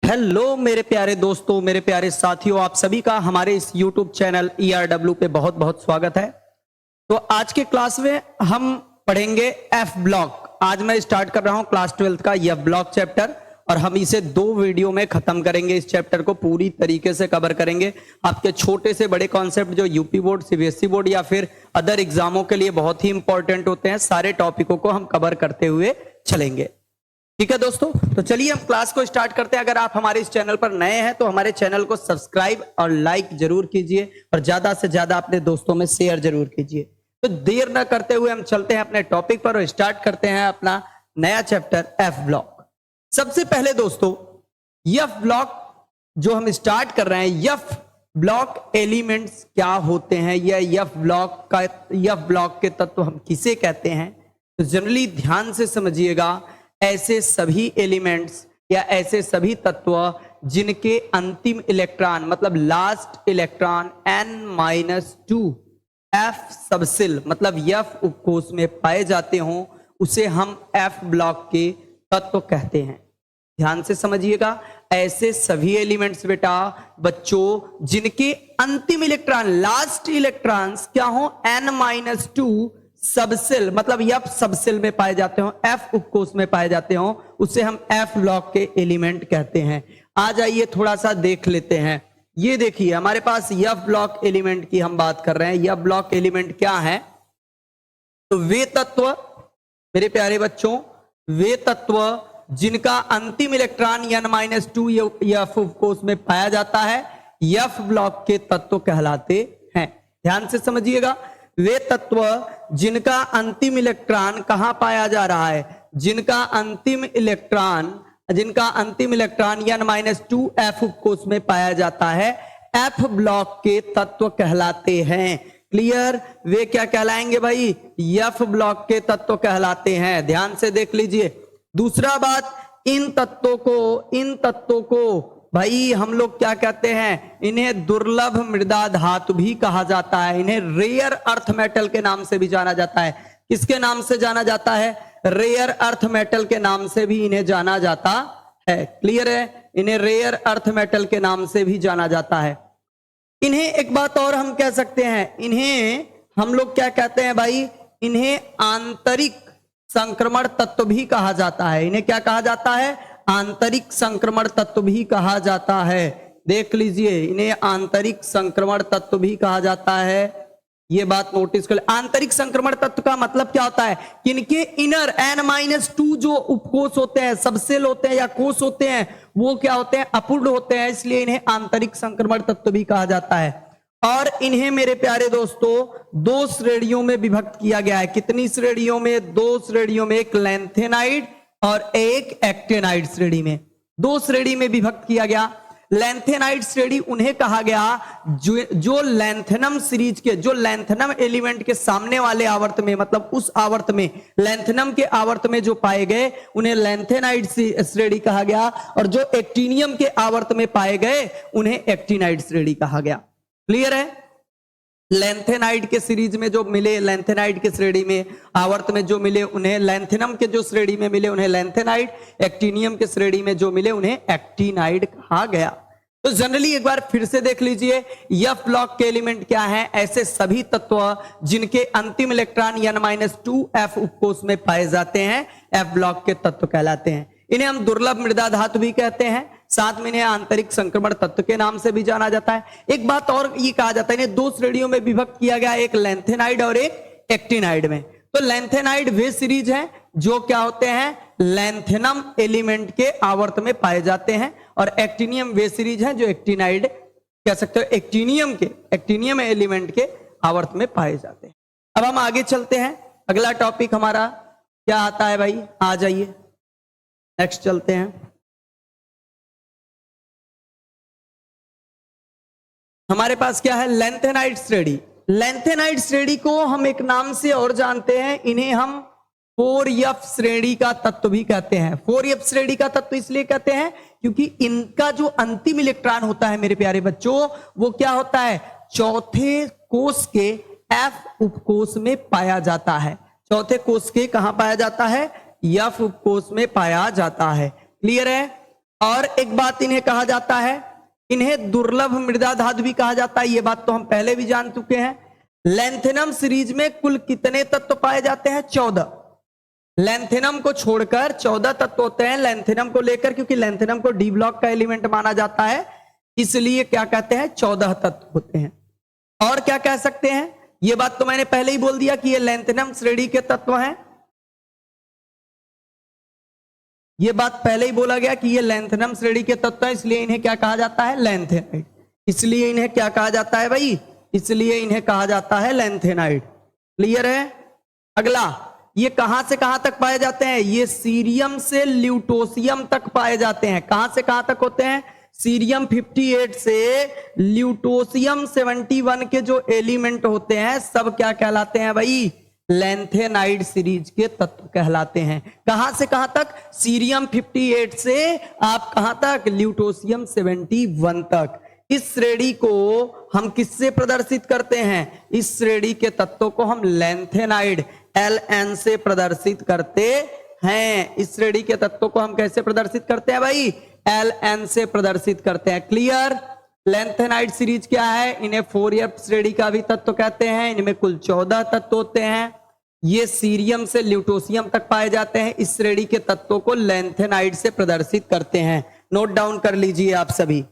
Hello मेरे प्यारे दोस्तों, मेरे प्यारे साथियों, आप सभी का हमारे इस YouTube चैनल ERW पे बहुत बहुत स्वागत है। तो आज के क्लास में हम पढ़ेंगे एफ ब्लॉक। आज मैं स्टार्ट कर रहा हूं क्लास 12 का एफ ब्लॉक चैप्टर और हम इसे 2 वीडियो में खत्म करेंगे। इस चैप्टर को पूरी तरीके से कवर करेंगे। आपके छोटे से बड़े कॉन्सेप्ट जो यूपी बोर्ड, सीबीएसई बोर्ड या फिर अदर एग्जामों के लिए बहुत ही इंपॉर्टेंट होते हैं, सारे टॉपिकों को हम कवर करते हुए चलेंगे। ठीक है दोस्तों, तो चलिए हम क्लास को स्टार्ट करते हैं। अगर आप हमारे इस चैनल पर नए हैं तो हमारे चैनल को सब्सक्राइब और लाइक जरूर कीजिए और ज्यादा से ज्यादा अपने दोस्तों में शेयर जरूर कीजिए। तो देर न करते हुए हम चलते हैं अपने टॉपिक पर और स्टार्ट करते हैं अपना नया चैप्टर एफ ब्लॉक। सबसे पहले दोस्तों, एफ ब्लॉक जो हम स्टार्ट कर रहे हैं, एफ ब्लॉक एलिमेंट्स क्या होते हैं या एफ ब्लॉक के तत्व हम किसे कहते हैं, तो जनरली ध्यान से समझिएगा। ऐसे सभी एलिमेंट्स या ऐसे सभी तत्व जिनके अंतिम इलेक्ट्रॉन मतलब last electron n-2 f subshell मतलब f उपकोष में पाए जाते हों, उसे हम f ब्लॉक के तत्व कहते हैं। ध्यान से समझिएगा, ऐसे सभी एलिमेंट्स बेटा बच्चों जिनके अंतिम इलेक्ट्रॉन लास्ट इलेक्ट्रॉन्स क्या हो n-2 सबसेल मतलब एफ सबसेल में पाए जाते हो, एफ उपकोष में पाए जाते हो, उसे हम एफ ब्लॉक के एलिमेंट कहते हैं। आ जाइए थोड़ा सा देख लेते हैं। ये देखिए हमारे पास एफ ब्लॉक एलिमेंट की हम बात कर रहे हैं। एफ ब्लॉक एलिमेंट क्या है? तो वे तत्व मेरे प्यारे बच्चों, वे तत्व जिनका अंतिम इलेक्ट्रॉन n-2 एफ उपकोष में पाया जाता है, एफ ब्लॉक के तत्व कहलाते हैं। ध्यान से समझिएगा, वे तत्व जिनका अंतिम इलेक्ट्रॉन कहां पाया जा रहा है, जिनका अंतिम इलेक्ट्रॉन n-2 एफ उपकोष में पाया जाता है, एफ ब्लॉक के तत्व कहलाते हैं। क्लियर? वे क्या कहलाएंगे भाई? एफ ब्लॉक के तत्व कहलाते हैं। ध्यान से देख लीजिए। दूसरा बात, इन तत्वों को भाई हम लोग क्या कहते हैं? इन्हें दुर्लभ मृदा धातु भी कहा जाता है। इन्हें रेयर अर्थ मेटल के नाम से भी जाना जाता है। किसके नाम से जाना जाता है? रेयर अर्थ मेटल के नाम से भी इन्हें जाना जाता है। क्लियर है? इन्हें रेयर अर्थ मेटल के नाम से भी जाना जाता है। इन्हें एक बात और हम कह सकते हैं, इन्हें हम लोग क्या कहते हैं भाई? इन्हें आंतरिक संक्रमण तत्व भी कहा जाता है। इन्हें क्या कहा जाता है? आंतरिक संक्रमण तत्व भी कहा जाता है। देख लीजिए, इन्हें आंतरिक संक्रमण तत्व भी कहा जाता है। ये बात नोटिस कर। आंतरिक संक्रमण तत्व का मतलब क्या होता है? इनके इनर n-2 जो उपकोष होते हैं, सबसेल होते हैं या कोष होते हैं, वो क्या होते हैं? अपूर्ण होते हैं, इसलिए इन्हें आंतरिक संक्रमण तत्व भी कहा जाता है। और इन्हें मेरे प्यारे दोस्तों 2 श्रेणियों में विभक्त किया गया है। कितनी श्रेणियों में? 2 श्रेणियों में, एक लैंथेनाइड और एक एक्टिनाइड श्रेणी में। 2 श्रेणी में विभक्त किया गया। लैंथेनाइड श्रेणी उन्हें कहा गया जो लैंथेनम सीरीज के, जो लैंथेनम एलिमेंट के सामने वाले आवर्त में मतलब उस आवर्त में, लैंथेनम के आवर्त में जो पाए गए उन्हें लैंथेनाइड श्रेणी कहा गया, और जो एक्टिनियम के आवर्त में पाए गए उन्हें एक्टिनाइड श्रेणी कहा गया। क्लियर है? लैंथेनाइड के सीरीज में जो मिले, लैंथेनाइड के श्रेणी में आवर्त में जो मिले उन्हें लैंथेनम के जो श्रेणी में मिले उन्हें लैंथेनाइड, एक्टिनियम के श्रेणी में जो मिले उन्हें एक्टिनाइड कहा गया। तो जनरली एक बार फिर से देख लीजिए, एफ ब्लॉक के एलिमेंट क्या है? ऐसे सभी तत्व जिनके अंतिम इलेक्ट्रॉन n-2 एफ उपकोष में पाए जाते हैं, एफ ब्लॉक के तत्व कहलाते हैं। इन्हें हम दुर्लभ मृदा धातु भी कहते हैं, साथ में इन्हें आंतरिक संक्रमण तत्व के नाम से भी जाना जाता है। एक बात और ये कहा जाता है, इन्हें 2 श्रेणियों में विभक्त किया गया, एक लैंथेनाइड और एक एक्टिनाइड में। तो लैंथेनाइड वे सीरीज हैं जो क्या होते हैं? लैंथेनम एलिमेंट के आवर्त में पाए जाते हैं, और एक्टिनियम वे सीरीज हैं जो एक्टिनाइड कह सकते हो, एक्टिनियम एलिमेंट के आवर्त में पाए जाते हैं। अब हम आगे चलते हैं। अगला टॉपिक हमारा क्या आता है भाई? आ जाइए नेक्स्ट चलते हैं। हमारे पास क्या है? लैंथेनाइड श्रेणी। लैंथेनाइड श्रेणी को हम एक नाम से और जानते हैं, इन्हें हम 4F श्रेणी का तत्व भी कहते हैं। 4F श्रेणी का तत्व इसलिए कहते हैं क्योंकि इनका जो अंतिम इलेक्ट्रॉन होता है मेरे प्यारे बच्चों, वो क्या होता है? चौथे कोष के F उपकोष में पाया जाता है। चौथे कोष के कहां पाया जाता है? F उपकोष में पाया जाता है। क्लियर है? और एक बात इन्हें कहा जाता है, इन्हें दुर्लभ मृदा धातु भी कहा जाता है। ये बात तो हम पहले भी जान चुके हैं। लैंथेनम सीरीज में कुल कितने तत्व पाए जाते हैं? 14। लैंथेनम को छोड़कर 14 तत्व होते हैं लैंथेनम को लेकर, क्योंकि लैंथेनम को डी ब्लॉक का एलिमेंट माना जाता है, इसलिए क्या कहते हैं? 14 तत्व होते हैं। और क्या कह सकते हैं? ये बात तो मैंने पहले ही बोल दिया कि ये लैंथेनम श्रेणी के तत्व हैं। ये बात पहले ही बोला गया कि ये लैंथेनम श्रेणी के तत्व हैं, इसलिए इन्हें क्या कहा जाता है? लैंथेनाइड। इसलिए इन्हें क्या कहा जाता है भाई? इसलिए इन्हें कहा जाता है लैंथेनाइड। क्लियर है? अगला, ये कहां से कहां तक पाए जाते हैं? ये सीरियम से ल्यूटोसियम तक पाए जाते हैं। कहां से कहां तक होते हैं? सीरियम 58 से ल्यूटोसियम 71 के जो एलिमेंट होते हैं सब क्या कहलाते हैं भाई? लैंथेनाइड सीरीज के तत्व कहलाते हैं। कहां से कहां तक? सीरियम 58 से आप कहां तक? ल्यूटोसियम 71 तक। इस श्रेणी को हम किससे प्रदर्शित करते हैं? इस श्रेणी के तत्वों को हम लैंथेनाइड Ln से प्रदर्शित करते हैं। इस श्रेणी के तत्वों को हम कैसे प्रदर्शित करते हैं भाई? Ln से प्रदर्शित करते हैं। क्लियर? लैंथेनाइड सीरीज क्या है? इन्हें 4f श्रेणी का भी तत्व कहते हैं। इनमें कुल 14 तत्व होते हैं। ये सीरियम से ल्यूटोसियम तक पाए जाते हैं। इस श्रेणी के तत्वों को लैंथेनाइड से प्रदर्शित करते हैं। नोट डाउन कर लीजिए आप सभी।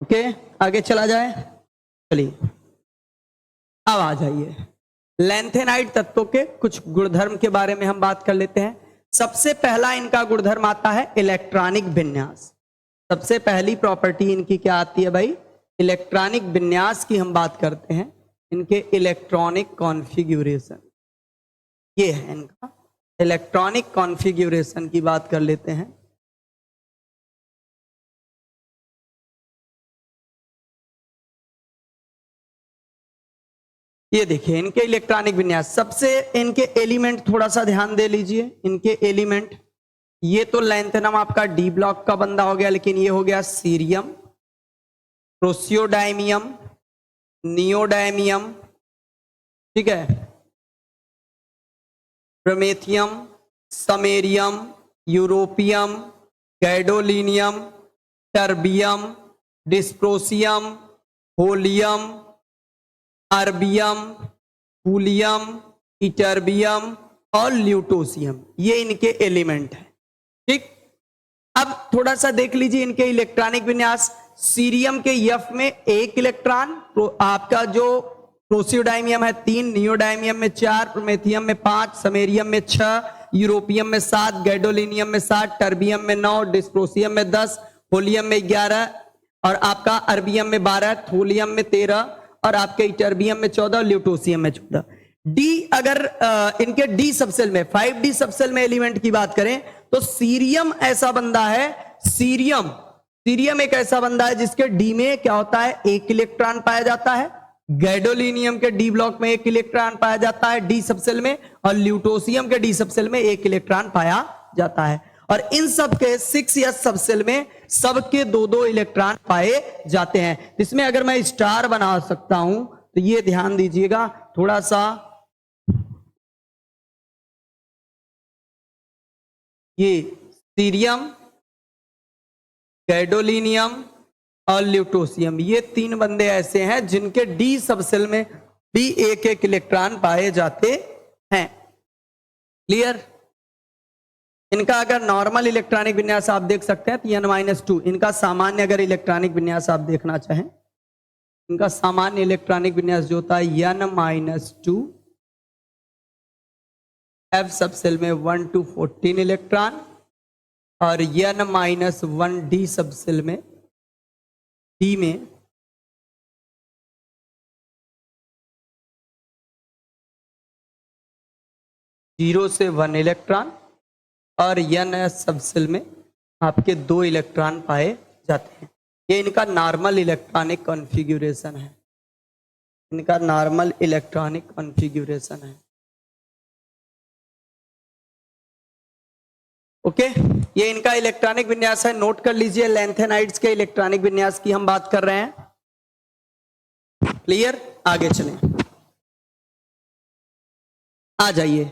ओके, आगे चला जाए। चलिए अब आ जाइए, लैंथेनाइड तत्वों के कुछ गुणधर्म के बारे में हम बात कर लेते हैं। सबसे पहला इनका गुणधर्म आता है इलेक्ट्रॉनिक विन्यास। सबसे पहली प्रॉपर्टी इनकी क्या आती है भाई? इलेक्ट्रॉनिक विन्यास की हम बात करते हैं। इनके इलेक्ट्रॉनिक कॉन्फ़िगरेशन, ये है इनका इलेक्ट्रॉनिक कॉन्फ़िगरेशन की बात कर लेते हैं। ये देखिए इनके इलेक्ट्रॉनिक विन्यास। सबसे इनके एलिमेंट थोड़ा सा ध्यान दे लीजिए। इनके एलिमेंट, ये तो लैंथेनम आपका डी ब्लॉक का बंदा हो गया, लेकिन ये हो गया सीरियम, प्रोसियोडाइमियम, नियोडाइमियम, ठीक है, promethium, samarium, europium, gadolinium, terbium, dysprosium, holmium, erbium, thulium, ytterbium और ल्यूटोसियम। ये इनके एलिमेंट है। ठीक, अब थोड़ा सा देख लीजिए इनके इलेक्ट्रॉनिक विन्यास। सीरियम के एफ में 1 इलेक्ट्रॉन, आपका जो प्रोसियोडाइमियम है 3, नियोडाइमियम में 4, प्रोमेथियम में 5, समेरियम में 6, यूरोपियम में 7, गैडोलिनियम में 7, टर्बियम में 9, डिस्प्रोसियम में 10, होलियम में 11 और आपका अर्बियम में 12, थोलियम में 13 और आपके इटर्बियम में 14 और ल्यूटोसियम में 14। डी, अगर इनके डी सबसेल में 5D सबसेल में एलिमेंट की बात करें तो सीरियम ऐसा बंदा है, सीरियम एक ऐसा बंदा है जिसके डी में क्या होता है? 1 इलेक्ट्रॉन पाया जाता है। गैडोलिनियम के डी ब्लॉक में 1 इलेक्ट्रॉन पाया जाता है डी सबसेल में, और ल्यूटोसियम के डी सबसेल में 1 इलेक्ट्रॉन पाया जाता है। और इन सब के 6s सबसेल में सबके 2-2 इलेक्ट्रॉन पाए जाते हैं। इसमें अगर मैं स्टार बना सकता हूं तो ये ध्यान दीजिएगा थोड़ा सा, ये सीरियम, गैडोलिनियम और ल्यूटोसियम, ये 3 बंदे ऐसे हैं जिनके डी सबसेल में भी 1-1 इलेक्ट्रॉन पाए जाते हैं। क्लियर? इनका अगर नॉर्मल इलेक्ट्रॉनिक विन्यास आप देख सकते हैं तो n-2, इनका सामान्य अगर इलेक्ट्रॉनिक विन्यास आप देखना चाहें, इनका सामान्य इलेक्ट्रॉनिक विन्यास जो होता है n-2, F सबसेल में 1 to 14 इलेक्ट्रॉन और n-1 D सबसेल में, D में 0 से 1 इलेक्ट्रॉन और n सबसेल में आपके 2 इलेक्ट्रॉन पाए जाते हैं। ये इनका नॉर्मल इलेक्ट्रॉनिक कॉन्फ़िगरेशन है, इनका नॉर्मल इलेक्ट्रॉनिक कॉन्फ़िगरेशन है। ओके, ये इनका इलेक्ट्रॉनिक विन्यास है, नोट कर लीजिए। लैंथेनाइड्स के इलेक्ट्रॉनिक विन्यास की हम बात कर रहे हैं। क्लियर, आगे चलें, आ जाइए।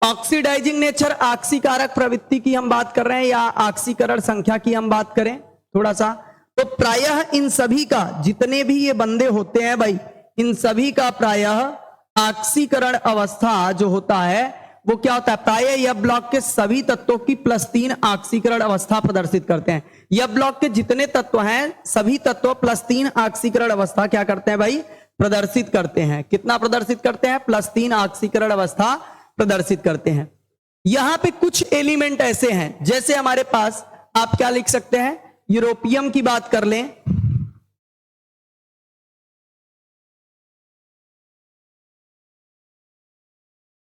ऑक्सीडाइजिंग नेचर, ऑक्सीकारक प्रवृत्ति की हम बात कर रहे हैं, या ऑक्सीकरण संख्या की हम बात करें थोड़ा सा, तो प्रायः इन सभी का, जितने भी ये बंदे होते हैं भाई, इन सभी का प्रायः ऑक्सीकरण अवस्था जो होता है वो क्या होता है, प्रायः यह ब्लॉक के सभी तत्वों की +3 ऑक्सीकरण अवस्था प्रदर्शित करते हैं। यह ब्लॉक के जितने तत्व हैं सभी तत्व +3 ऑक्सीकरण अवस्था क्या करते हैं भाई, प्रदर्शित करते हैं। कितना प्रदर्शित करते हैं, +3 ऑक्सीकरण अवस्था प्रदर्शित करते हैं। यहां पे कुछ एलिमेंट ऐसे हैं, जैसे हमारे पास आप क्या लिख सकते हैं, यूरोपियम की बात कर लें,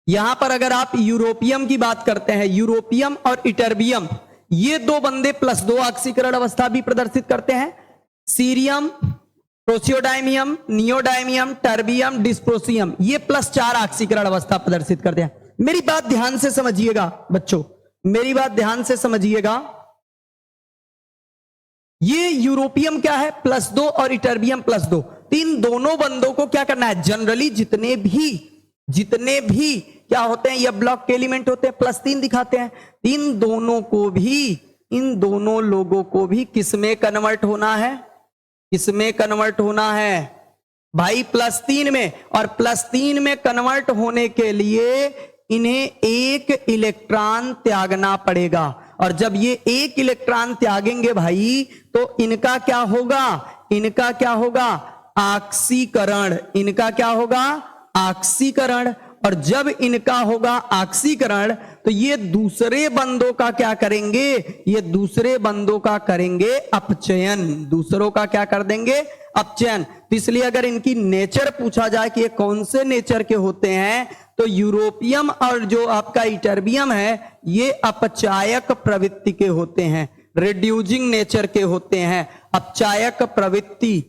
यहां पर अगर आप यूरोपियम की बात करते हैं, यूरोपियम और इटर्बियम, ये 2 बंदे +2 ऑक्सीकरण अवस्था भी प्रदर्शित करते हैं। सीरियम, प्रोसियोडाइमियम, नियोडाइमियम, टर्बियम, डिस्प्रोसियम, ये +4 ऑक्सीकरण अवस्था प्रदर्शित करते हैं। मेरी बात ध्यान से समझिएगा बच्चों, मेरी बात ध्यान से समझिएगा। ये यूरोपियम क्या है, +2 और इटर्बियम +2, इन दोनों बंदों को क्या करना है, जनरली जितने भी क्या होते हैं, ये ब्लॉक के एलिमेंट होते हैं, +3 दिखाते हैं, इन दोनों को भी, इन दोनों लोगों को भी किसमें कन्वर्ट होना है, किसमें कन्वर्ट होना है भाई, +3 में। और +3 में कन्वर्ट होने के लिए इन्हें 1 इलेक्ट्रॉन त्यागना पड़ेगा, और जब ये 1 इलेक्ट्रॉन त्यागेंगे भाई तो इनका क्या होगा, इनका क्या होगा, ऑक्सीकरण, इनका क्या होगा, ऑक्सीकरण। और जब इनका होगा ऑक्सीकरण तो ये दूसरे बंदों का क्या करेंगे, ये दूसरे बंदों का करेंगे अपचयन, दूसरों का क्या कर देंगे, अपचयन। तो इसलिए अगर इनकी नेचर पूछा जाए कि ये कौन से नेचर के होते हैं, तो यूरोपियम और जो आपका इटर्बियम है ये अपचायक प्रवृत्ति के होते हैं, रिड्यूसिंग नेचर के होते हैं, अपचायक प्रवृत्ति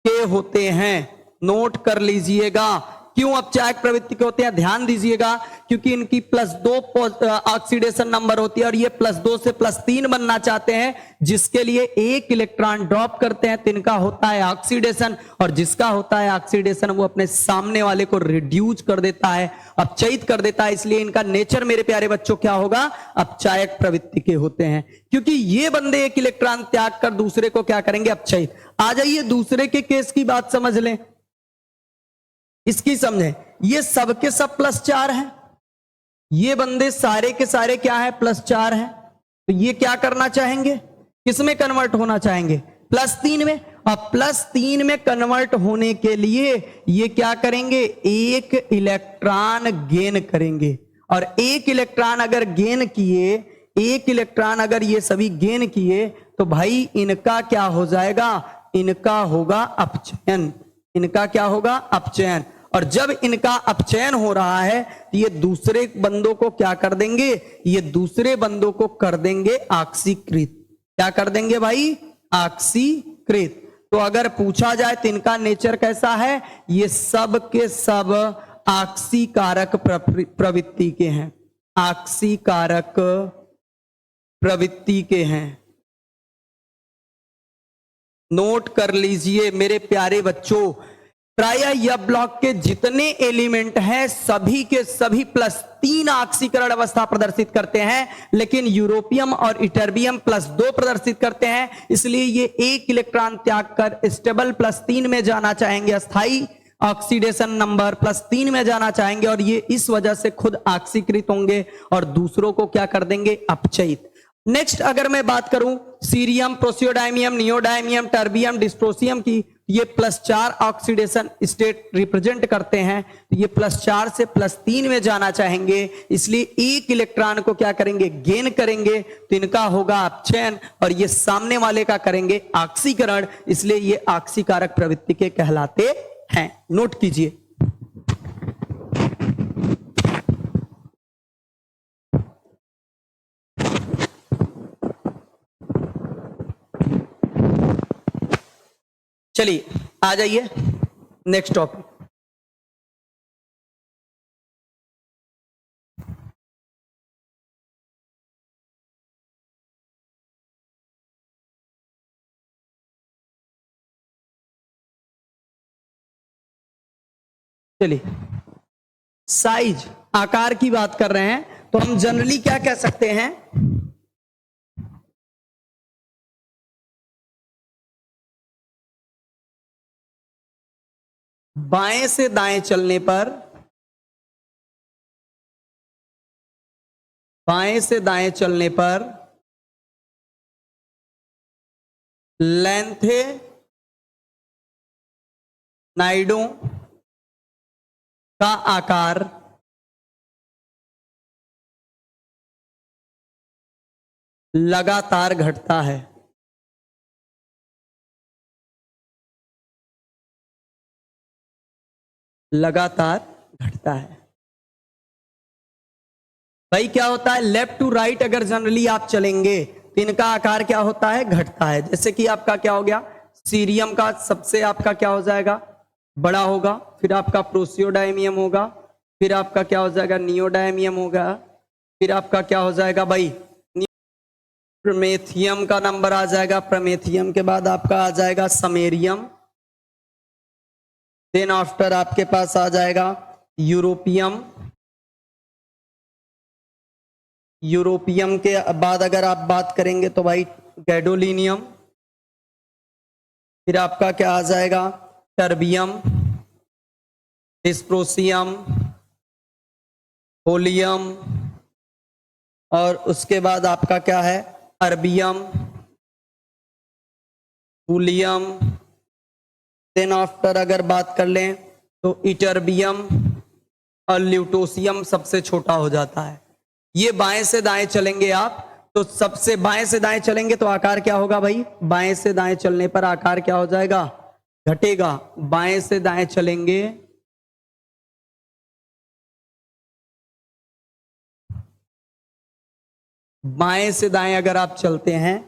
के होते हैं। नोट कर लीजिएगा, क्यों अपचायक प्रवृत्ति के होते हैं, ध्यान दीजिएगा, क्योंकि इनकी +2 ऑक्सीडेशन नंबर होती है और ये +2 से +3 बनना चाहते हैं, जिसके लिए 1 इलेक्ट्रॉन ड्रॉप करते हैं, तो इनका होता है ऑक्सीडेशन, और जिसका होता है ऑक्सीडेशन वो अपने सामने वाले को रिड्यूस कर देता है, अपचयित कर देता है। इसलिए इनका नेचर मेरे प्यारे बच्चों क्या होगा, अपचायक प्रवृत्ति के होते हैं, क्योंकि ये बंदे 1 इलेक्ट्रॉन त्याग कर दूसरे को क्या करेंगे, अपचयित। आ जाइए दूसरे के केस की बात समझ लें, इसकी समझें। ये सबके सब +4 हैं, ये बंदे सारे के सारे क्या है, +4 हैं, तो ये क्या करना चाहेंगे, किसमें कन्वर्ट होना चाहेंगे, +3 में। और +3 में कन्वर्ट होने के लिए ये क्या करेंगे, 1 इलेक्ट्रॉन गेन करेंगे, और 1 इलेक्ट्रॉन अगर गेन किए, 1 इलेक्ट्रॉन अगर ये सभी गेन किए, तो भाई इनका क्या हो जाएगा, इनका होगा अपचयन, इनका क्या होगा, अपचयन। और जब इनका अपचयन हो रहा है तो ये दूसरे बंदों को क्या कर देंगे, ये दूसरे बंदों को कर देंगे ऑक्सीकृत, क्या कर देंगे भाई, ऑक्सीकृत। तो अगर पूछा जाए तो इनका नेचर कैसा है, ये सब के सब ऑक्सीकारक प्रवृत्ति के हैं, ऑक्सीकारक प्रवृत्ति के हैं। नोट कर लीजिए मेरे प्यारे बच्चों, प्रायः यह ब्लॉक के जितने एलिमेंट हैं सभी के सभी +3 ऑक्सीकरण अवस्था प्रदर्शित करते हैं, लेकिन यूरोपियम और इटर्बियम +2 प्रदर्शित करते हैं। इसलिए ये 1 इलेक्ट्रॉन त्याग कर स्टेबल +3 में जाना चाहेंगे, अस्थाई ऑक्सीडेशन नंबर +3 में जाना चाहेंगे, और ये इस वजह से खुद ऑक्सीकृत होंगे और दूसरों को क्या कर देंगे, अपचयित। नेक्स्ट अगर मैं बात करूं सीरियम, प्रोसियोडाइमियम, नियोडाइमियम, टर्बियम, डिस्प्रोसियम की, ये +4 ऑक्सीडेशन स्टेट रिप्रेजेंट करते हैं, ये +4 से +3 में जाना चाहेंगे, इसलिए 1 इलेक्ट्रॉन को क्या करेंगे, गेन करेंगे, तो इनका होगा अपचयन, और ये सामने वाले का करेंगे ऑक्सीकरण, इसलिए ये ऑक्सीकारक प्रवृत्ति के कहलाते हैं। नोट कीजिए, चलिए आ जाइए नेक्स्ट टॉपिक। चलिए साइज, आकार की बात कर रहे हैं तो हम जनरली क्या कह सकते हैं, बाएं से दाएं चलने पर, बाएं से दाएं चलने पर लेंथे नाइडो का आकार लगातार घटता है। लगातार घटता है। भाई क्या होता है, लेफ्ट टू राइट अगर जनरली आप चलेंगे तो इनका आकार क्या होता है, घटता है। जैसे कि आपका क्या हो गया, सीरियम का सबसे आपका क्या हो जाएगा, बड़ा होगा, फिर आपका प्रोसियोडायमियम होगा, फिर आपका क्या हो जाएगा, नियोडायमियम होगा, फिर आपका क्या हो जाएगा भाई, प्रमेथियम का नंबर आ जाएगा, प्रमेथियम के बाद आपका आ जाएगा समेरियम, देन आफ्टर आपके पास आ जाएगा यूरोपियम, यूरोपियम के बाद अगर आप बात करेंगे तो भाई गैडोलिनियम, फिर आपका क्या आ जाएगा, टर्बियम, डिस्प्रोसियम, होलियम, और उसके बाद आपका क्या है, अर्बियम, हुलियम, देन आफ्टर अगर बात कर लें तो इटर्बियम और ल्यूटोसियम सबसे छोटा हो जाता है। ये बाएं से दाएं चलेंगे आप तो सबसे बाएं से दाएं चलेंगे तो आकार क्या होगा भाई, बाएं से दाएं चलने पर आकार क्या हो जाएगा, घटेगा। बाएं से दाएं चलेंगे बाएं से दाएं अगर आप चलते हैं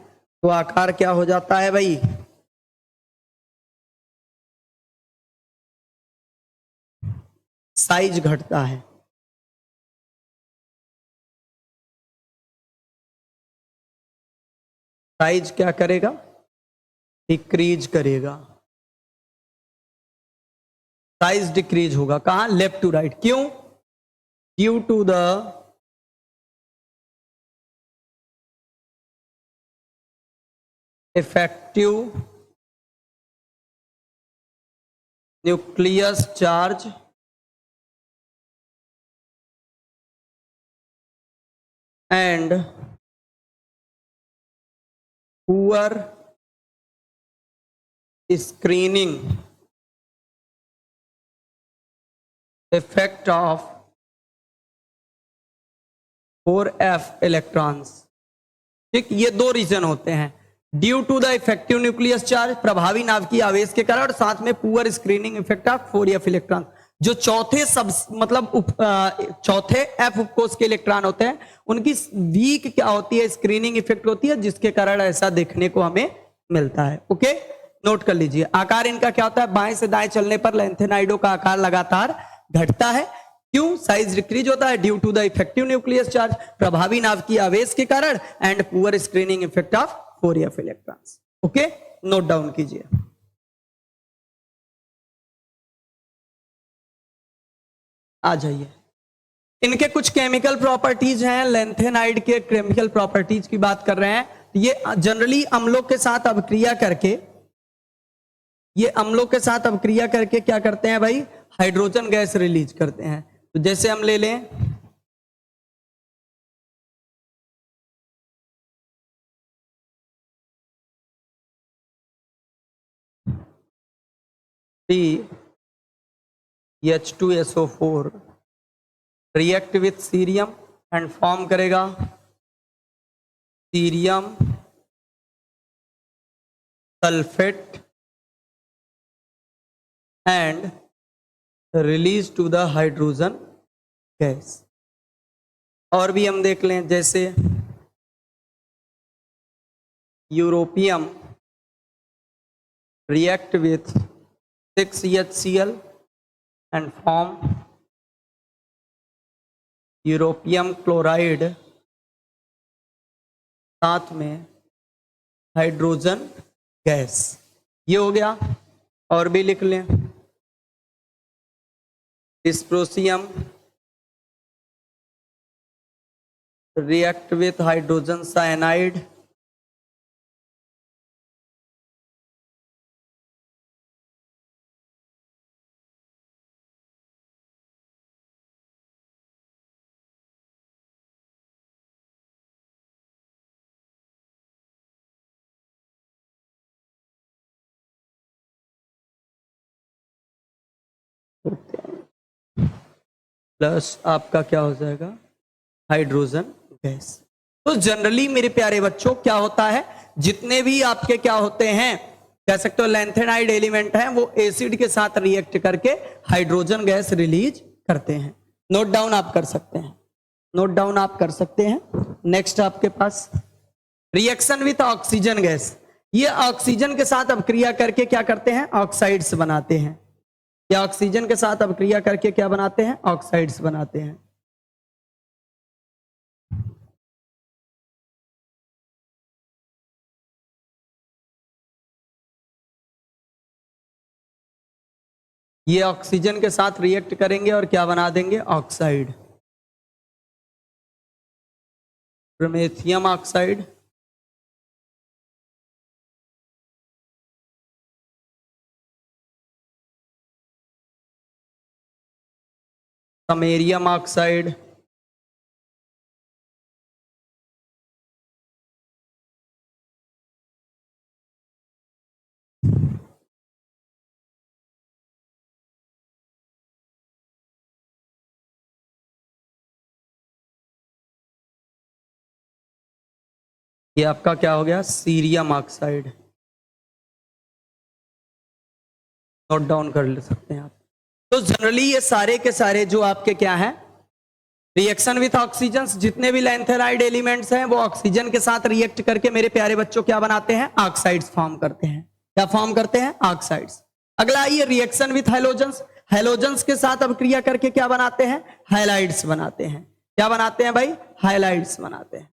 तो आकार क्या हो जाता है भाई, साइज घटता है। साइज क्या करेगा, डिक्रीज करेगा। साइज डिक्रीज होगा कहां, लेफ्ट टू राइट। क्यों, due to the effective nucleus charge and poor screening effect of 4f electrons. ठीक, ये दो रीजन होते हैं, due to the effective nucleus charge, प्रभावी नाभिकीय आवेश के कारण, और साथ में poor screening effect of 4f electron. जो चौथे सब मतलब चौथे एफ उपकोष के इलेक्ट्रॉन होते हैं उनकी वीक क्या होती है, स्क्रीनिंग इफेक्ट होती है, जिसके कारण ऐसा देखने को हमें मिलता है। ओके, नोट कर लीजिए। आकार इनका क्या होता है, बाएं से दाएं चलने पर लेंथेनाइडो का आकार लगातार घटता है। क्यों, साइज डिक्रीज होता है, due to the effective nucleus charge, प्रभावी नाभिकीय आवेश के कारण, and poor screening effect of 4f electrons. Okay, note down कीजिए। आ जाइए, इनके कुछ केमिकल प्रॉपर्टीज हैं, लेंथेनाइड के केमिकल प्रॉपर्टीज की बात कर रहे हैं। ये जनरली अम्लों के साथ अभिक्रिया करके, ये अम्लों के साथ अभिक्रिया करके क्या करते हैं भाई, हाइड्रोजन गैस रिलीज करते हैं। तो जैसे हम ले लें H2SO4 react with cerium and form करेगा cerium sulphate and release to the hydrogen gas. और भी हम देख लें, जैसे europium react with 6HCl and form europium chloride, साथ में हाइड्रोजन गैस। ये हो गया। और भी लिख लें, dysprosium react with hydrogen cyanide, plus आपका क्या हो जाएगा, हाइड्रोजन गैस। तो जनरली मेरे प्यारे बच्चों क्या होता है, जितने भी आपके क्या होते हैं, कह सकते हो लैंथेनाइड एलिमेंट हैं, वो एसिड के साथ रिएक्ट करके हाइड्रोजन गैस रिलीज करते हैं। नोट डाउन आप कर सकते हैं, नोट डाउन आप कर सकते हैं। नेक्स्ट आपके पास रिएक्शन विथ ऑक्सीजन गैस। ये ऑक्सीजन के साथ अपक्रिया करके क्या करते हैं, ऑक्साइड्स बनाते हैं। या ऑक्सीजन के साथ अपक्रिया करके क्या बनाते हैं, ऑक्साइड्स बनाते हैं। ये ऑक्सीजन के साथ रिएक्ट करेंगे और क्या बना देंगे, oxide, promethium oxide, samarium oxide, ये आपका क्या हो गया, सीरियम ऑक्साइड। नोट डाउन कर ले सकते हैं आप। तो जनरली ये सारे के सारे जो आपके क्या हैं, रिएक्शन विथ ऑक्सीजन, जितने भी लैंथेनाइड एलिमेंट्स हैं वो ऑक्सीजन के साथ रिएक्ट करके मेरे प्यारे बच्चों क्या बनाते हैं, ऑक्साइड्स फॉर्म करते हैं। क्या फॉर्म करते हैं, ऑक्साइड्स। अगला आइए रिएक्शन विथ हैलोजेंस। हैलोजेंस के साथ अपक्रिया करके क्या बनाते हैं, हाइलाइड्स बनाते हैं। क्या बनाते हैं भाई, हाइलाइड्स बनाते हैं।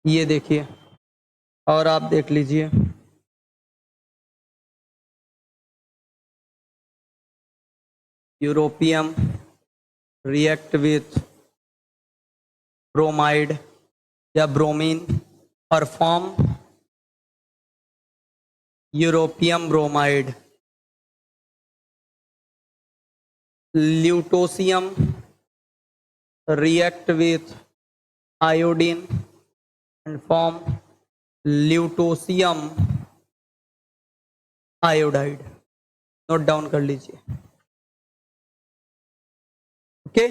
ये देखिए, और आप देख लीजिए, यूरोपियम रिएक्ट विथ ब्रोमाइड या ब्रोमीन और form europium bromide. Lutetium react with iodine and form lutetium iodide. Note down कर लीजिए। ओके,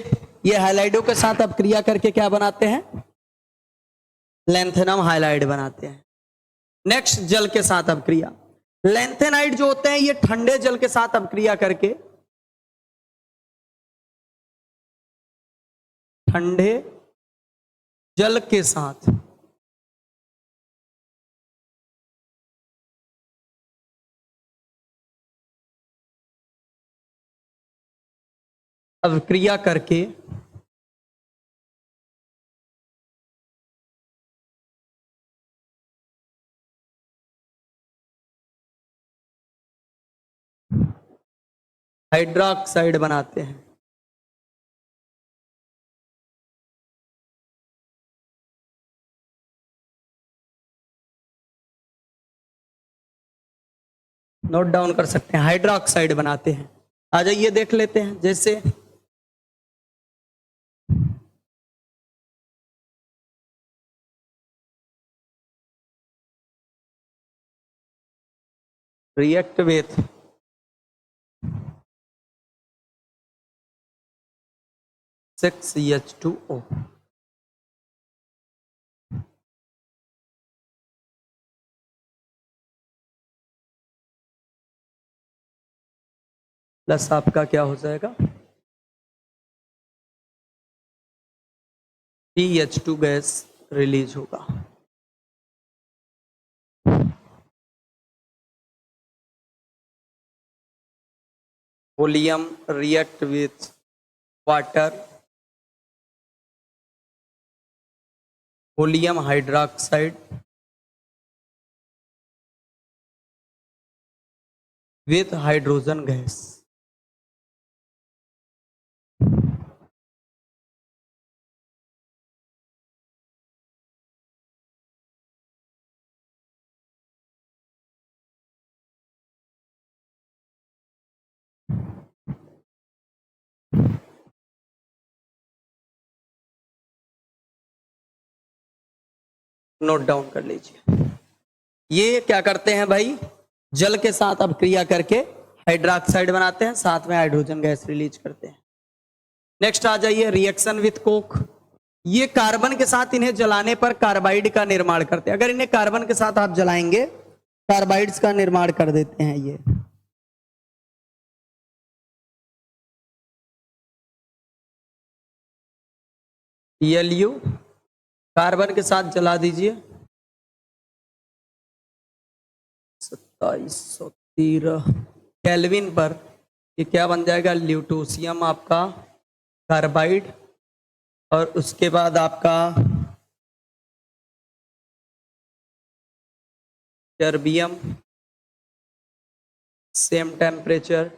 ये हाइलाइडों के साथ अपक्रिया करके क्या बनाते हैं, लैंथेनम हाइलाइड बनाते हैं। नेक्स्ट जल के साथ अपक्रिया। लैंथेनाइड जो होते हैं ये ठंडे जल के साथ अपक्रिया करके, ठंडे जल के साथ अपक्रिया करके हाइड्रोक्साइड बनाते हैं। नोट डाउन कर सकते हैं, हाइड्रोक्साइड बनाते हैं। आ जाइए देख लेते हैं, जैसे रिएक्ट विथ 6H2O। प्लस आपका क्या हो जाएगा, CH2 गैस रिलीज होगा। Holmium react with water, holmium hydroxide with hydrogen gas. Note down कर लीजिए। ये क्या करते हैं भाई, जल के साथ अपक्रिया करके हाइड्रोक्साइड बनाते हैं, साथ में हाइड्रोजन गैस रिलीज करते हैं। नेक्स्ट आ जाइए, रिएक्शन विथ कोक। ये कार्बन के साथ इन्हें जलाने पर कार्बाइड का निर्माण करते हैं। अगर इन्हें कार्बन के साथ आप जलाएंगे, कार्बाइड्स का निर्माण कर देते हैं। ये Lu कार्बन के साथ जला दीजिए, 2713 केल्विन पर ये क्या बन जाएगा, ल्यूटोसियम आपका कार्बाइड, और उसके बाद आपका terbium, same temperature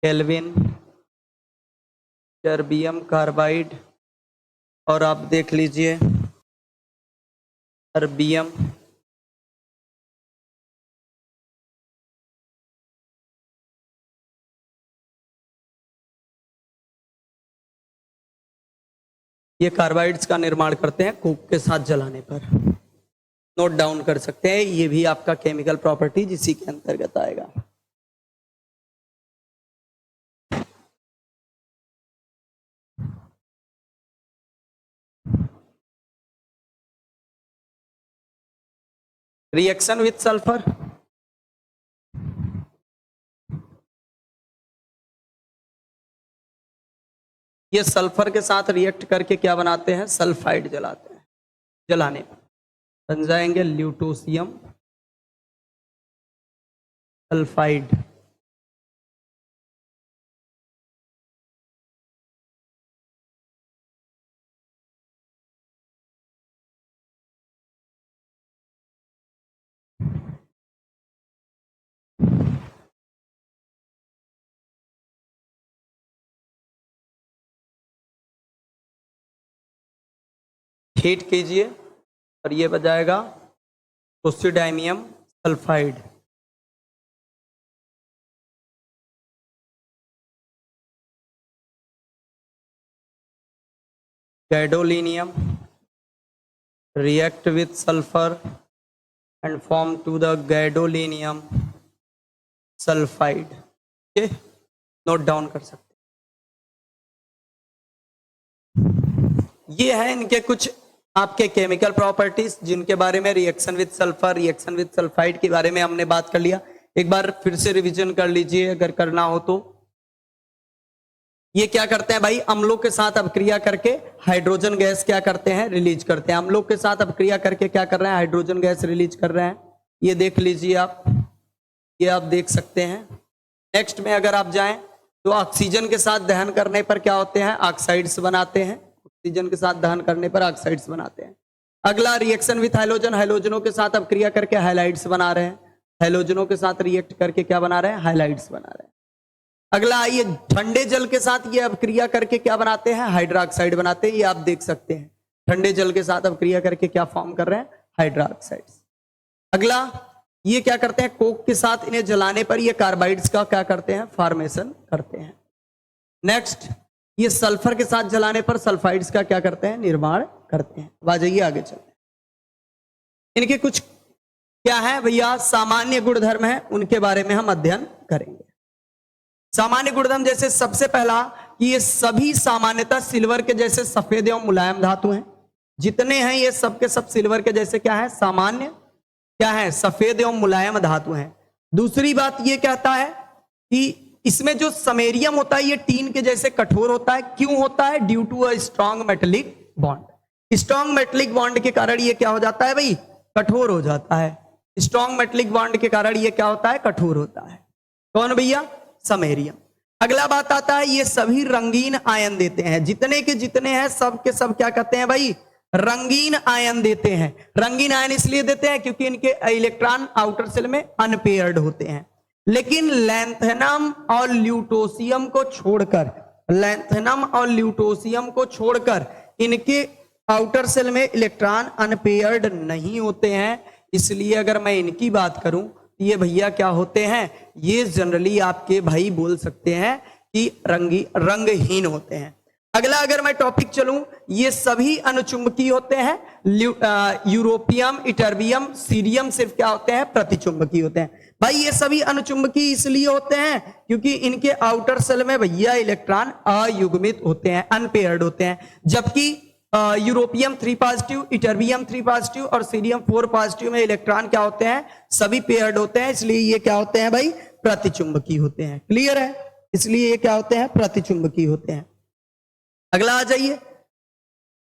kelvin, terbium carbide, और आप देख लीजिए टर्बियम, ये कार्बाइड्स का निर्माण करते हैं कोक के साथ जलाने पर। नोट डाउन कर सकते हैं, ये भी आपका केमिकल प्रॉपर्टी इसी के अंतर्गत आएगा। रिएक्शन विथ सल्फर, ये सल्फर के साथ रिएक्ट करके क्या बनाते हैं, सल्फाइड जलाते हैं। जलाने पर बन जाएंगे ल्यूटोसियम सल्फाइड। हीट कीजिए और ये बजाएगा neodymium sulphide. Gadolinium react with sulfur and form to the gadolinium sulfide। okay? Note down कर सकते हैं। ये है इनके कुछ आपके केमिकल प्रॉपर्टीज, जिनके बारे में reaction with sulphur, reaction with sulphide के बारे में हमने बात कर लिया। एक बार फिर से रिवीजन कर लीजिए अगर करना हो तो। ये क्या करते हैं भाई, अम्लों के साथ अपक्रिया करके हाइड्रोजन गैस क्या करते हैं, रिलीज करते हैं। अम्लों के साथ अपक्रिया करके क्या कर रहे हैं, हाइड्रोजन गैस रिलीज कर रहे हैं। ये देख लीजिए आप, ये आप देख सकते हैं। नेक्स्ट में अगर आप जाएं तो ऑक्सीजन के साथ दहन करने पर क्या होते हैं, ऑक्साइड्स बनाते हैं। ऑक्सीजन के साथ दहन करने पर ऑक्साइड्स बनाते हैं। अगला रिएक्शन विथ हाइड्रोजन, हाइड्रोजनों के साथ अपक्रिया करके हाइलाइड्स बना रहे हैं। हाइड्रोजनों के साथ रिएक्ट करके क्या बना रहे हैं, हाइलाइड्स बना रहे हैं। अगला आइए, ठंडे जल के साथ ये अपक्रिया करके क्या बनाते हैं, हाइड्रोक्साइड बनाते हैं। ये आप देख सकते हैं, ठंडे जल के साथ अपक्रिया करके क्या फॉर्म कर रहे हैं, हाइड्रोक्साइड्स। अगला ये क्या करते हैं, कोक के साथ इन्हें जलाने पर ये कार्बाइड्स का क्या करते हैं, फॉर्मेशन करते हैं। नेक्स्ट, ये सल्फर के साथ जलाने पर सल्फाइड्स का क्या करते हैं, निर्माण करते हैं। आ जाइए आगे चलते हैं। इनके कुछ क्या है भैया, सामान्य गुणधर्म है, उनके बारे में हम अध्ययन करेंगे। सामान्य गुणधर्म जैसे सबसे पहला कि ये सभी सामान्यतः सिल्वर के जैसे सफेद एवं मुलायम धातु हैं। जितने हैं ये सब के सब सिल्वर के जैसे क्या है, सामान्य क्या है, सफेद एवं मुलायम धातु हैं। दूसरी बात ये कहता है कि इसमें जो समेरियम होता है ये टीन के जैसे कठोर होता है। क्यों होता है? Due to a strong metallic bond. Strong metallic bond के कारण ये क्या हो जाता है भाई, कठोर हो जाता है। स्ट्रॉन्ग मेटेलिक बॉन्ड के कारण ये क्या होता है, कठोर होता है। कौन भैया? समेरियम। अगला बात आता है ये सभी रंगीन आयन देते हैं। जितने के जितने हैं सब के सब क्या कहते हैं भाई, रंगीन आयन देते हैं। रंगीन आयन इसलिए देते हैं क्योंकि इनके इलेक्ट्रॉन आउटर सेल में अनपेयर्ड होते हैं। लेकिन लैंथेनम और ल्यूटोसियम को छोड़कर, लैंथेनम और ल्यूटोसियम को छोड़कर इनके आउटर सेल में इलेक्ट्रॉन अनपेयर्ड नहीं होते हैं। इसलिए अगर मैं इनकी बात करूं तो ये भैया क्या होते हैं, ये जनरली आपके भाई बोल सकते हैं कि रंगहीन होते हैं। अगला अगर मैं टॉपिक चलूं, ये सभी अनुचुंबकीय होते हैं। यूरोपियम, इटर्बियम, सीरियम सिर्फ क्या होते हैं, प्रतिचुंबकीय होते हैं। भाई ये सभी अनुचुंबकीय इसलिए होते हैं क्योंकि इनके आउटर सेल में भैया इलेक्ट्रॉन अयुग्मित होते हैं, अनपेयर्ड होते हैं। जबकि यूरोपियम 3 पॉजिटिव, इटर्बियम 3 पॉजिटिव और सीरियम 4 पॉजिटिव में इलेक्ट्रॉन क्या होते हैं, सभी पेयर्ड होते हैं। इसलिए ये क्या होते हैं भाई, प्रतिचुंबकीय होते हैं। क्लियर है? इसलिए ये क्या होते हैं, प्रतिचुंबकीय होते हैं। अगला आ जाइए,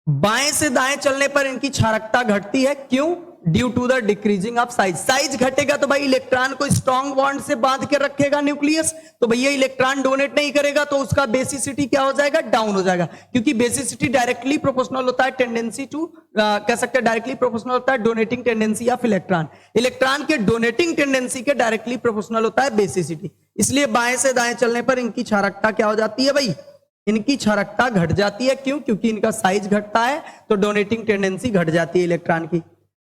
बाएं से दाएं चलने पर इनकी क्षारकता घटती है। क्यों? Due to the decreasing of size. Size घटेगा तो भाई इलेक्ट्रॉन को स्ट्रॉन्ग बॉन्ड से बांध के रखेगा न्यूक्लियस, तो भैया इलेक्ट्रॉन डोनेट नहीं करेगा तो उसका बेसिसिटी क्या हो जाएगा, डाउन हो जाएगा। क्योंकि बेसिसिटी डायरेक्टली प्रोपोर्शनल होता है टेंडेंसी टू, कह सकते हैं डायरेक्टली प्रोपोर्शनल होता है donating tendency of electron. Electron के डोनेटिंग टेंडेंसी के डायरेक्टली प्रोपोर्शनल होता है बेसिसिटी। इसलिए बाएं से दाएं चलने पर इनकी क्षारकता क्या हो जाती है भाई, इनकी क्षारकता घट जाती है। क्यों? क्योंकि इनका साइज घटता है तो डोनेटिंग टेंडेंसी घट जाती है इलेक्ट्रॉन की।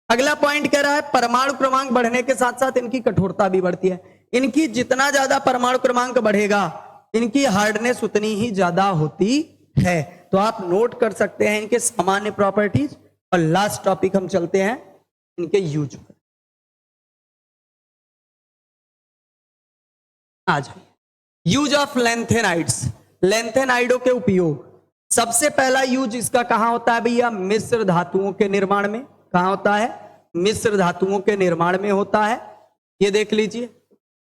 अगला पॉइंट कह रहा है परमाणु क्रमांक बढ़ने के साथ साथ इनकी कठोरता भी बढ़ती है। इनकी जितना ज्यादा परमाणु क्रमांक बढ़ेगा इनकी हार्डनेस उतनी ही ज्यादा होती है। तो आप नोट कर सकते हैं इनके सामान्य प्रॉपर्टीज। और लास्ट टॉपिक हम चलते हैं इनके यूज पर। आ जाइए, यूज ऑफ लैंथेनाइड्स। लैंथेनाइडों के उपयोग, सबसे पहला यूज इसका कहां होता है भैया, मिश्र धातुओं के निर्माण में। कहां होता है, मिश्र धातुओं के निर्माण में होता है, ये देख लीजिए।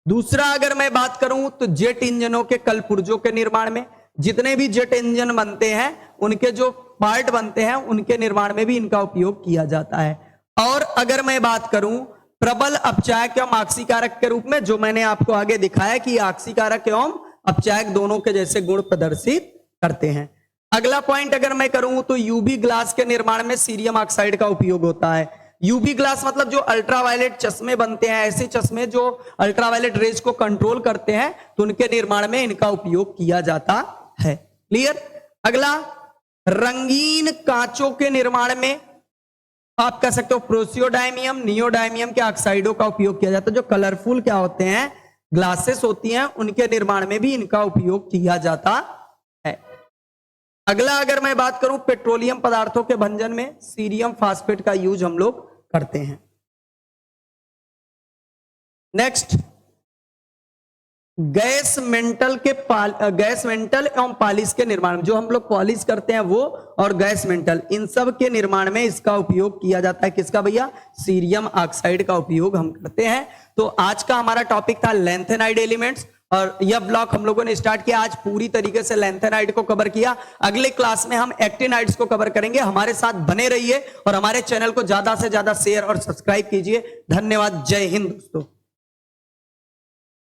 दूसरा अगर मैं बात करूं तो जेट इंजनों के कलपुर्जों के निर्माण में, जितने भी जेट इंजन बनते हैं उनके जो पार्ट बनते हैं उनके निर्माण में भी इनका उपयोग किया जाता है। और अगर मैं बात करूं प्रबल अपचायक एवं आक्सीकारक के रूप में, जो मैंने आपको आगे दिखाया कि आक्सीकारक एवं अपचायक दोनों के जैसे गुण प्रदर्शित करते हैं। अगला पॉइंट अगर मैं करूं तो यूवी ग्लास के निर्माण में सीरियम ऑक्साइड का उपयोग होता है। यूवी ग्लास मतलब जो अल्ट्रावायलेट चश्मे बनते हैं, ऐसे चश्मे जो अल्ट्रावायलेट रेज को कंट्रोल करते हैं, तो उनके निर्माण में इनका उपयोग किया जाता है। क्लियर? अगला, रंगीन कांचों के निर्माण में आप कह सकते हो प्रोसियोडायमियम, नियोडायमियम के ऑक्साइडों का उपयोग किया जाता है। जो कलरफुल क्या होते हैं, ग्लासेस होती हैं, उनके निर्माण में भी इनका उपयोग किया जाता है। अगला अगर मैं बात करूं पेट्रोलियम पदार्थों के भंजन में सीरियम फास्फेट का यूज हम लोग करते हैं। नेक्स्ट, गैस मेंटल एवं पॉलिश के निर्माण, जो हम लोग पॉलिश करते हैं वो, और गैस मेंटल, इन सब के निर्माण में इसका उपयोग किया जाता है। किसका भैया, सीरियम ऑक्साइड का उपयोग हम करते हैं। तो आज का हमारा टॉपिक था लैंथेनाइड एलिमेंट्स, और यह ब्लॉक हम लोगों ने स्टार्ट किया। आज पूरी तरीके से लैंथेनाइड को कवर किया। अगले क्लास में हम एक्टिनाइड्स को कवर करेंगे। हमारे साथ बने रहिए और हमारे चैनल को ज्यादा से ज्यादा शेयर और सब्सक्राइब कीजिए। धन्यवाद। जय हिंद दोस्तों।